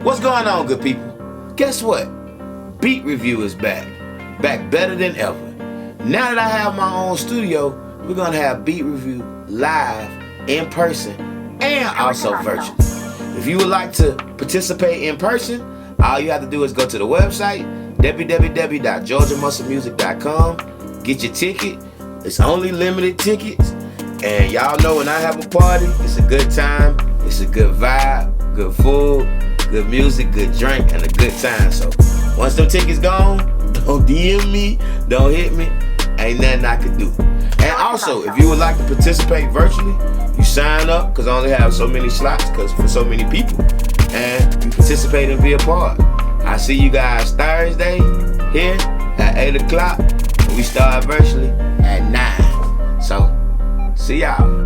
What's going on, good people? Guess what? Beat Review is back. Back better than ever. Now that I have my own studio, we're gonna have Beat Review live, in person, and also virtually. If you would like to participate in person, all you have to do is go to the website, www.georgiamusclemusic.com. Get your ticket. It's only limited tickets. And y'all know when I have a party, it's a good time, it's a good vibe, good food, good music, good drink, and a good time. So once them tickets gone, don't DM me, don't hit me, ain't nothing I can do. And also, if you would like to participate virtually, you sign up, because I only have so many slots because for so many people, and you participate and be a part. I see you guys Thursday here at 8 o'clock, and we start virtually at 9. So, see y'all.